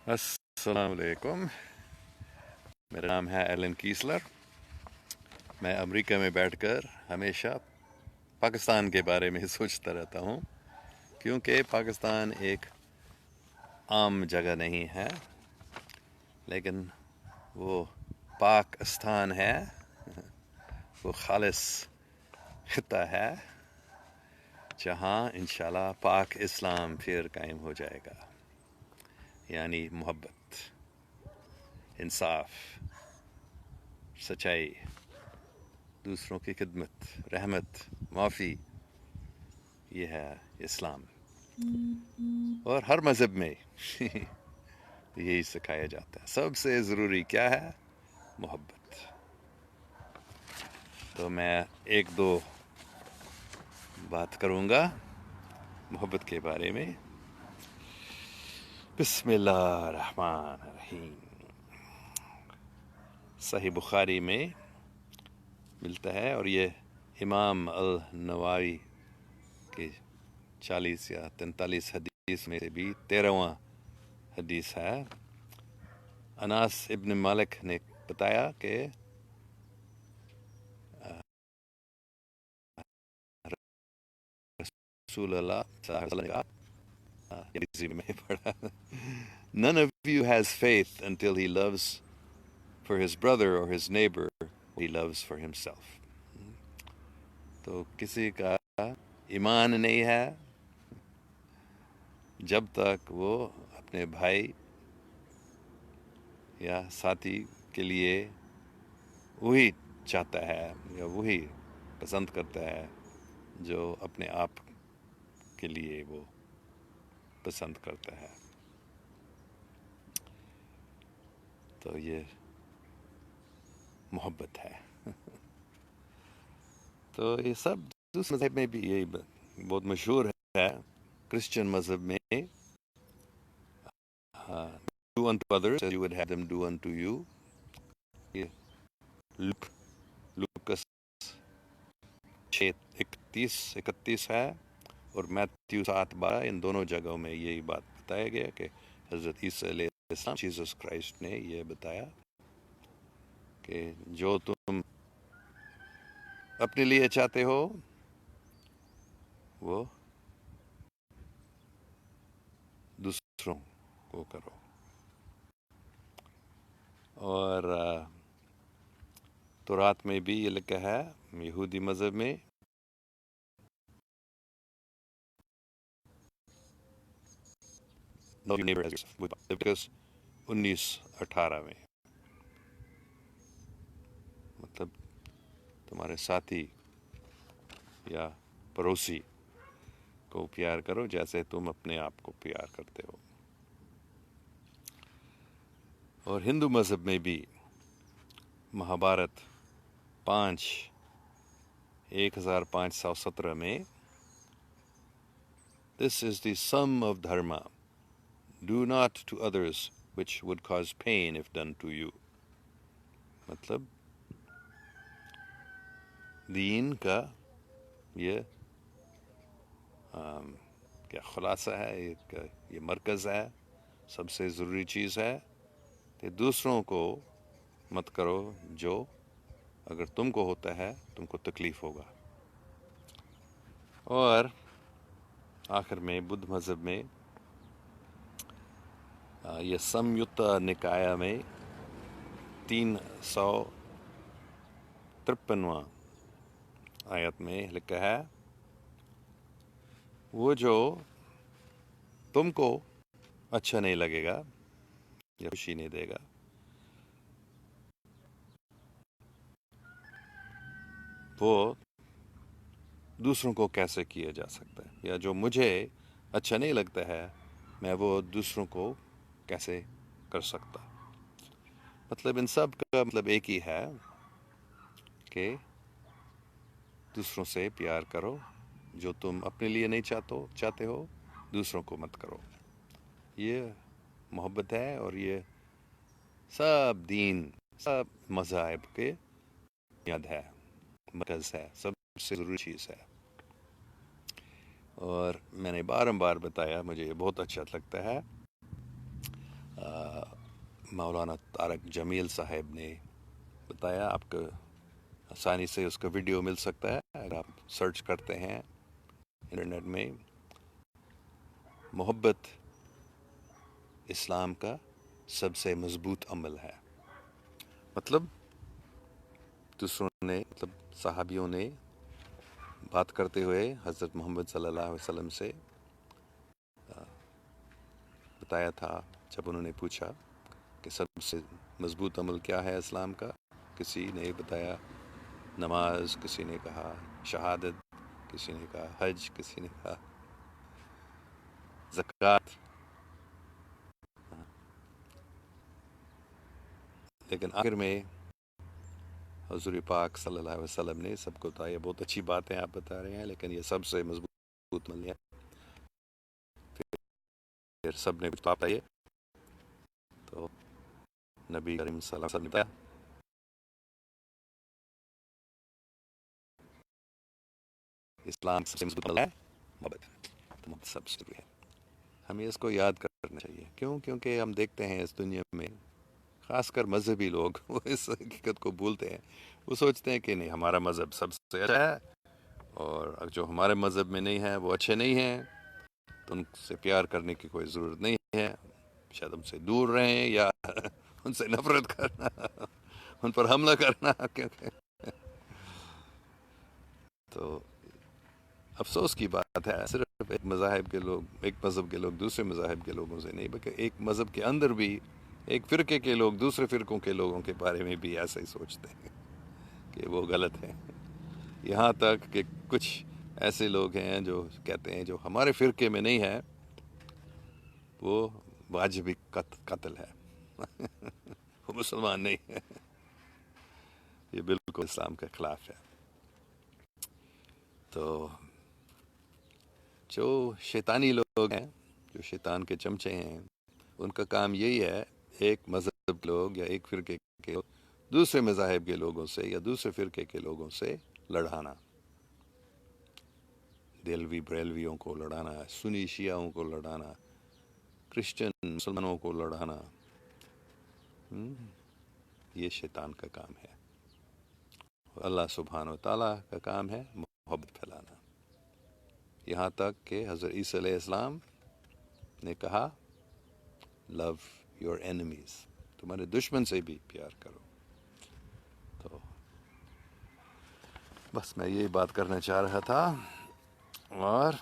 السلام علیکم. میرا نام ہے ایلن کیسلر. میں امریکہ میں بیٹھ کر ہمیشہ پاکستان کے بارے میں سوچتا رہتا ہوں، کیونکہ پاکستان ایک عام جگہ نہیں ہے، لیکن وہ پاکستان ہے، وہ خالص خطہ ہے جہاں انشاءاللہ پاک اسلام پھر قائم ہو جائے گا، یعنی محبت، انصاف، سچائی، دوسروں کی خدمت، رحمت، معافی. یہ ہے اسلام، اور ہر مذہب میں یہی سکھایا جاتا ہے. سب سے ضروری کیا ہے؟ محبت. تو میں ایک دو بات کروں گا محبت کے بارے میں. بسم اللہ الرحمن الرحیم. صحیح بخاری میں ملتا ہے، اور یہ امام النووی کے 40 یا 43 حدیث میں سے بھی 13واں حدیث ہے. انس ابن مالک نے بتایا کہ رسول اللہ صلی اللہ علیہ وسلم نے کہا، میں پڑھا، none of you has faith until he loves for his brother or his neighbor what he loves for himself. تو کسی کا ایمان نہیں ہے جب تک وہ اپنے بھائی یا ساتھی کے لیے وہی چاہتا ہے یا وہی پسند کرتا ہے جو اپنے آپ کے لیے وہ پسند کرتا ہے. تو یہ محبت ہے. تو یہ سب دوسرے مذہب میں بھی یہی بہت مشہور ہے. کرسچن مذہب میں do unto others as you would have them do unto you. یہ لوکس 6:31 ہے، اور میتھیو 7:12، ان دونوں جگہوں میں یہی بات بتایا گیا کہ حضرت عیسیٰ علیہ السلام، جیسس کرائسٹ نے یہ بتایا کہ جو تم اپنے لیے چاہتے ہو وہ دوسروں کو کرو. اور تورات میں بھی یہ لکھا ہے، یہودی مذہب میں لیویٹکس 19:18 میں، مطلب تمہارے ساتھی یا پڑوسی کو پیار کرو جیسے تم اپنے آپ کو پیار کرتے ہو. اور ہندو مذہب میں بھی مہابھارت 1517 میں This is the sum of dharma. Do not to others which would cause pain if done to you. مطلب دین کا یہ کیا خلاصہ ہے، یہ مرکز ہے، سب سے ضروری چیز ہے کہ دوسروں کو مت کرو جو اگر تم کو ہوتا ہے تم کو تکلیف ہوگا. اور آخر میں بدھ مذہب میں یہ سمیتا نکایا میں 353واں آیت میں لکھا ہے، وہ جو تم کو اچھا نہیں لگے گا یا خوشی نہیں دے گا وہ دوسروں کو کیسے کیا جا سکتا ہے، یا جو مجھے اچھا نہیں لگتا ہے میں وہ دوسروں کو کیسے کر سکتا. مطلب ان سب کا مطلب ایک ہی ہے کہ دوسروں سے پیار کرو، جو تم اپنے لیے نہیں چاہتے ہو دوسروں کو مت کرو. یہ محبت ہے، اور یہ سب دین، سب مذاہب کے بنیاد ہے، مرکز ہے، سب سے ضروری چیز ہے. اور میں نے بار بتایا، مجھے یہ بہت اچھا لگتا ہے. مولانا طارق جمیل صاحب نے بتایا. آپ کو آسانی سے اس کا ویڈیو مل سکتا ہے اگر آپ سرچ کرتے ہیں انٹرنیٹ میں. محبت اسلام کا سب سے مضبوط عمل ہے. مطلب دوسروں نے صحابیوں نے بات کرتے ہوئے حضرت محمد صلی اللہ علیہ وسلم سے بتایا تھا جب انہوں نے پوچھا کہ سب سے مضبوط عمل کیا ہے اسلام کا. کسی نے بتایا نماز، کسی نے کہا شہادت، کسی نے کہا حج، کسی نے کہا زکوٰۃ. لیکن آخر میں حضور پاک صلی اللہ علیہ وسلم نے سب کو بتایا. بہت اچھی باتیں آپ بتا رہے ہیں لیکن یہ سب سے مضبوط عمل ہے. پھر سب نے بتایا تو نبی کریم صلی اللہ علیہ وسلم نے بتایا اسلام سب سے مضبوط عمل ہے محبت سب سے ضروری ہے. ہمیں اس کو یاد کرنا چاہیے. کیونکہ ہم دیکھتے ہیں اس دنیا میں خاص کر مذہبی لوگ وہ اس حقیقت کو بھولتے ہیں. وہ سوچتے ہیں کہ نہیں ہمارا مذہب سب سے اچھا ہے اور جو ہمارے مذہب میں نہیں ہے وہ اچھے نہیں ہیں تو ان سے پیار کرنے کی کوئی ضرورت نہیں ہے. شاید ہم سے دور رہیں یا ان سے نفرت کرنا، ان پر حملہ کرنا. کیونکہ تو افسوس کی بات ہے صرف ایک مذاہب کے لوگ، ایک مذہب کے لوگ دوسرے مذاہب کے لوگوں سے نہیں بلکہ ایک مذہب کے اندر بھی ایک فرقے کے لوگ دوسرے فرقوں کے لوگوں کے بارے میں بھی ایسا ہی سوچتے ہیں کہ وہ غلط ہیں. یہاں تک کہ کچھ ایسے لوگ ہیں جو کہتے ہیں جو ہمارے فرقے میں نہیں ہے وہ واجبی قتل ہے. وہ مسلمان نہیں ہے. یہ بالکل اسلام کے خلاف ہے. تو جو شیطانی لوگ ہیں، جو شیطان کے چمچے ہیں، ان کا کام یہی ہے ایک مذہب کے لوگ یا ایک فرقے کے لوگ دوسرے مذاہب کے لوگوں سے یا دوسرے فرقے کے لوگوں سے لڑانا. دہلوی بریلویوں کو لڑانا، سنی شیعوں کو لڑانا، کرسچن مسلمانوں کو لڑانا. یہ شیطان کا کام ہے. اللہ سبحانہ و تعالیٰ کا کام ہے محبت پھیلانا. یہاں تک کہ حضرت عیسیٰ علیہ السلام نے کہا لو یور اینیمیز، تمہارے دشمن سے بھی پیار کرو. تو بس میں یہی بات کرنا چاہ رہا تھا. اور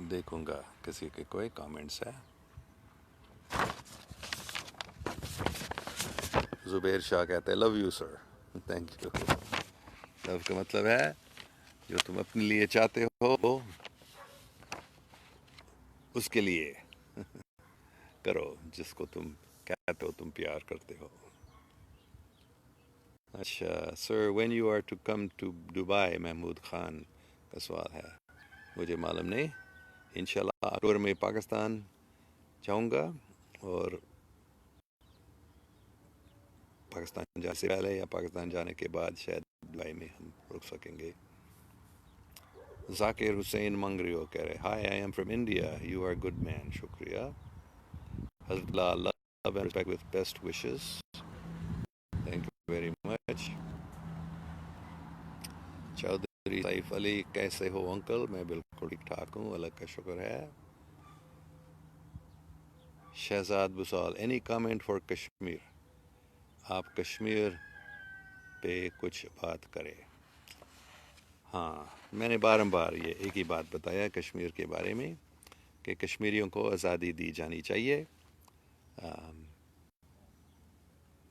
دیکھوں گا کسی کے کوئی کامنٹس ہے. زبیر شاہ کہتے ہیں love you sir. Thank you. Love کا مطلب ہے جو تم اپنے لیے چاہتے ہو اس کے لیے کرو جس کو تم کہتے ہو تم پیار کرتے ہو. اچھا sir when you are to come to Dubai, Mahmood Khan کا سوال ہے. مجھے معلوم نہیں. انشاءاللہ اکتوبر میں پاکستان جاؤں گا اور پاکستان جانے سے پہلے یا پاکستان جانے کے بعد شاید دبئی میں ہم رک سکیں گے. ذاکر حسین منگریو کہہ رہے hi I am from India you are good man. شکریہ. حضرت love and respect with best wishes. Thank you very much. Chaudhry Saif Ali کیسے ہو انکل؟ میں بالکل ٹھیک ٹھاک ہوں، اللہ کا شکر ہے. Shahzad Basal any comment for Kashmir? آپ کشمیر پہ کچھ بات کریں. ہاں میں نے بارمبار یہ ایک ہی بات بتایا کشمیر کے بارے میں کہ کشمیریوں کو آزادی دی جانی چاہیے.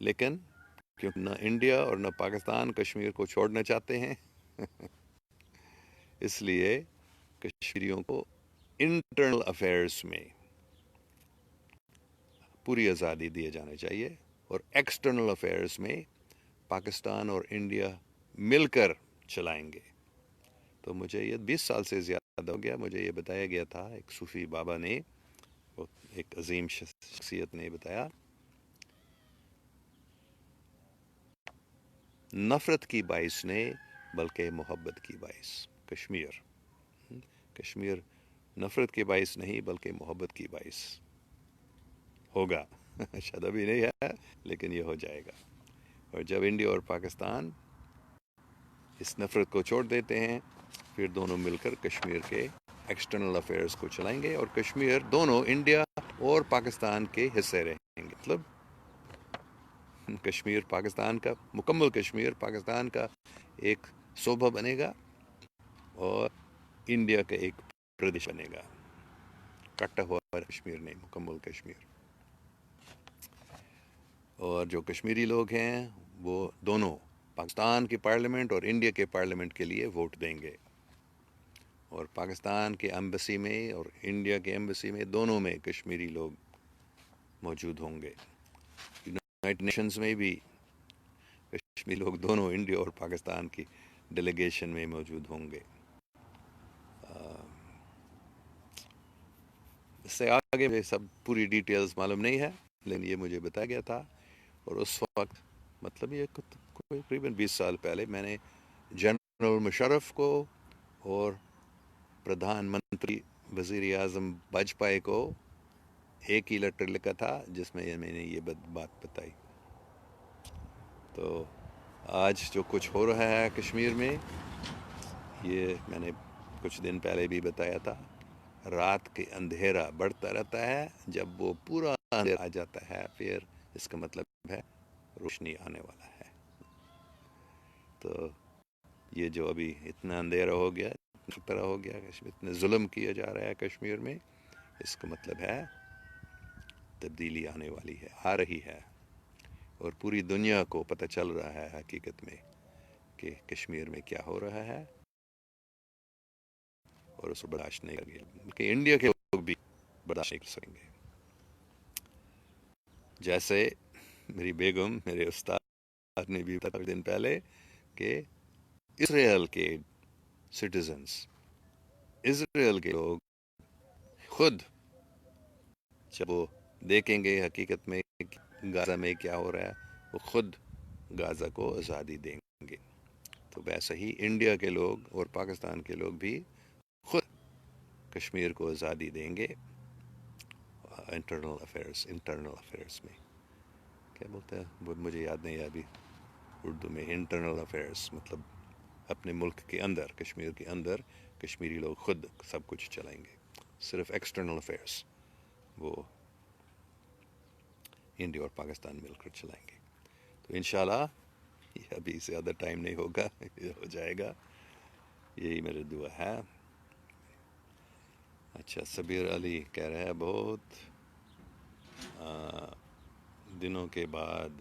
لیکن کیونکہ نہ انڈیا اور نہ پاکستان کشمیر کو چھوڑنا چاہتے ہیں اس لیے کشمیریوں کو انٹرنل افیئرس میں پوری آزادی دیے جانے چاہیے اور ایکسٹرنل افیئرس میں پاکستان اور انڈیا مل کر چلائیں گے. تو مجھے یہ 20 سال سے زیادہ ہو گیا مجھے یہ بتایا گیا تھا، ایک صوفی بابا نے، ایک عظیم شخصیت نے بتایا، نفرت کی باعث نے بلکہ محبت کی باعث. کشمیر نفرت کے باعث نہیں بلکہ محبت کی باعث ہوگا. شاید ابھی نہیں ہے لیکن یہ ہو جائے گا. اور جب انڈیا اور پاکستان اس نفرت کو چھوڑ دیتے ہیں پھر دونوں مل کر کشمیر کے ایکسٹرنل افیئرز کو چلائیں گے اور کشمیر دونوں انڈیا اور پاکستان کے حصے رہیں گے. مطلب کشمیر پاکستان کا مکمل کشمیر پاکستان کا ایک صوبہ بنے گا اور انڈیا کا ایک پردیش بنے گا. کٹا ہوا کشمیر نہیں، مکمل کشمیر. اور جو کشمیری لوگ ہیں وہ دونوں پاکستان کی پارلیمنٹ اور انڈیا کے پارلیمنٹ کے لیے ووٹ دیں گے. اور پاکستان کے ایمبیسی میں اور انڈیا کے ایمبیسی میں دونوں میں کشمیری لوگ موجود ہوں گے. یونائٹڈ نیشنز میں بھی کشمیری لوگ دونوں انڈیا اور پاکستان کی ڈیلیگیشن میں موجود ہوں گے. اس سے آگے مجھے سب پوری ڈیٹیلز معلوم نہیں ہے لیکن یہ مجھے بتایا گیا تھا. اور اس وقت مطلب یہ تقریباً 20 سال پہلے میں نے جنرل مشرف کو اور پردھان منتری وزیر اعظم واجپئی کو ایک ہی لیٹر لکھا تھا جس میں میں نے یہ بات بتائی. تو آج جو کچھ ہو رہا ہے کشمیر میں یہ میں نے کچھ دن پہلے بھی بتایا تھا. رات کے اندھیرا بڑھتا رہتا ہے، جب وہ پورا اندھیرا آ جاتا ہے پھر اس کا مطلب ہے روشنی آنے والا ہے. تو یہ جو ابھی اتنا اندھیرا ہو گیا طرح ہو گیا اتنا ظلم کیا جا رہا ہے کشمیر میں، اس کا مطلب ہے تبدیلی آنے والی ہے، آ رہی ہے. اور پوری دنیا کو پتہ چل رہا ہے حقیقت میں کہ کشمیر میں کیا ہو رہا ہے اور اس کو برداشت نہیں کریں گے کہ انڈیا کے لوگ بھی برداشت نہیں کر سکیں گے. جیسے میری بیگم میرے استاد نے بھی بتایا دن پہلے کہ اسرائیل کے سٹیزنز، اسرائیل کے لوگ خود جب وہ دیکھیں گے حقیقت میں غزہ میں کیا ہو رہا ہے وہ خود غزہ کو آزادی دیں گے. تو ویسے ہی انڈیا کے لوگ اور پاکستان کے لوگ بھی خود کشمیر کو آزادی دیں گے. انٹرنل افیئرس میں کیا بولتا ہے مجھے یاد نہیں ہے ابھی اردو میں. انٹرنل افیئرس مطلب اپنے ملک کے اندر کشمیر کے اندر کشمیری لوگ خود سب کچھ چلائیں گے. صرف ایکسٹرنل افیئرس وہ انڈیا اور پاکستان مل کر چلائیں گے. تو انشاءاللہ یہ ابھی زیادہ ٹائم نہیں ہوگا، یہ ہو جائے گا، یہی میری دعا ہے. اچھا صبیر علی کہہ رہا ہے بہت دنوں کے بعد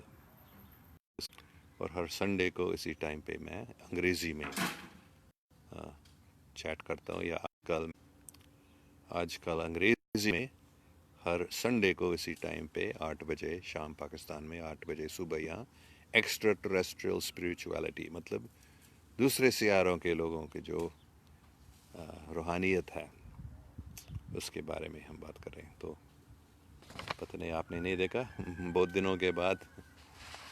اور ہر سنڈے کو اسی ٹائم پہ میں انگریزی میں چیٹ کرتا ہوں، یا آج کل انگریزی میں ہر سنڈے کو اسی ٹائم پہ 8 بجے شام پاکستان میں 8 بجے صبح یہاں ایکسٹرا ٹریسٹریل اسپریچولیٹی مطلب دوسرے سیاروں کے لوگوں کے جو روحانیت ہے اس کے بارے میں ہم بات کر رہے ہیں. تو پتہ نہیں آپ نے نہیں دیکھا بہت دنوں کے بعد،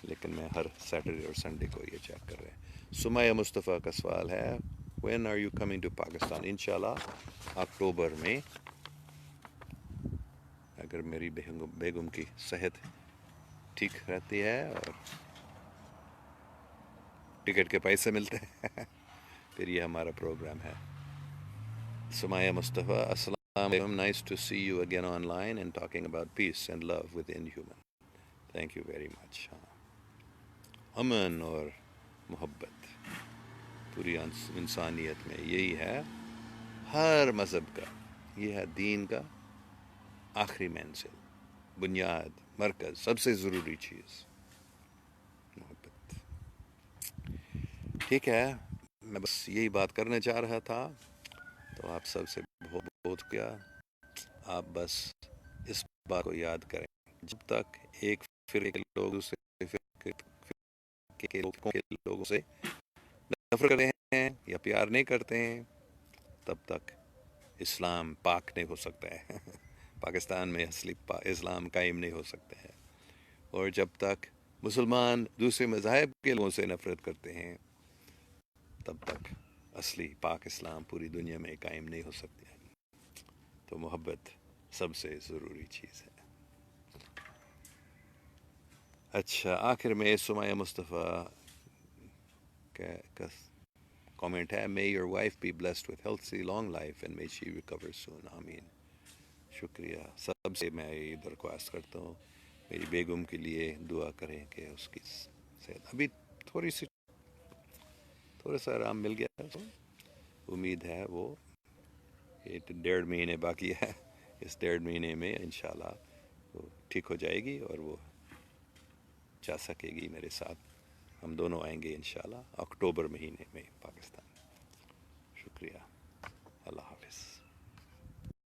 لیکن میں ہر سیٹرڈے اور سنڈے کو یہ چیک کر رہے ہیں. سمیہ مصطفیٰ کا سوال ہے when are you coming to Pakistan? انشاءاللہ اکتوبر میں، اگر میری بیگم کی صحت ٹھیک رہتی ہے اور ٹکٹ کے پیسے ملتے ہیں پھر یہ ہمارا پروگرام ہے. سمیہ مصطفیٰ السلام علیکم، nice to see you again online and talking about peace and love within human. Thank you very much. امن اور محبت پوری انسانیت میں یہی ہے، ہر مذہب کا یہ ہے، دین کا آخری منزل، بنیاد، مرکز، سب سے ضروری چیز محبت. ٹھیک ہے، میں بس یہی بات کرنا چاہ رہا تھا. تو آپ سب سے بہت بہت کیا، آپ بس اس بات کو یاد کریں جب تک ایک فرقے کے لوگ دوسرے فرقے کے لوگوں سے نفرت کرتے ہیں یا پیار نہیں کرتے ہیں تب تک اسلام پاک نہیں ہو سکتا ہے. پاکستان میں اصلی اسلام قائم نہیں ہو سکتا ہے. اور جب تک مسلمان دوسرے مذاہب کے لوگوں سے نفرت کرتے ہیں تب تک اصلی پاک اسلام پوری دنیا میں قائم نہیں ہو سکتے ہیں. تو محبت سب سے ضروری چیز ہے. اچھا آخر میں سمیہ مصطفیٰ کا کامنٹ ہے may your wife be blessed with healthy long life and may she recover soon. آمین. شکریہ. سب سے میں یہ درخواست کرتا ہوں میری بیگم کے لیے دعا کریں کہ اس کی صحت ابھی تھوڑا سا آرام مل گیا. امید ہے وہ یہ 1.5 مہینے باقی ہے. اس 1.5 مہینے میں انشاءاللہ وہ ٹھیک ہو جائے گی اور وہ جا سکے گی میرے ساتھ. ہم دونوں آئیں گے انشاءاللہ اکتوبر مہینے میں پاکستان. شکریہ. اللہ حافظ.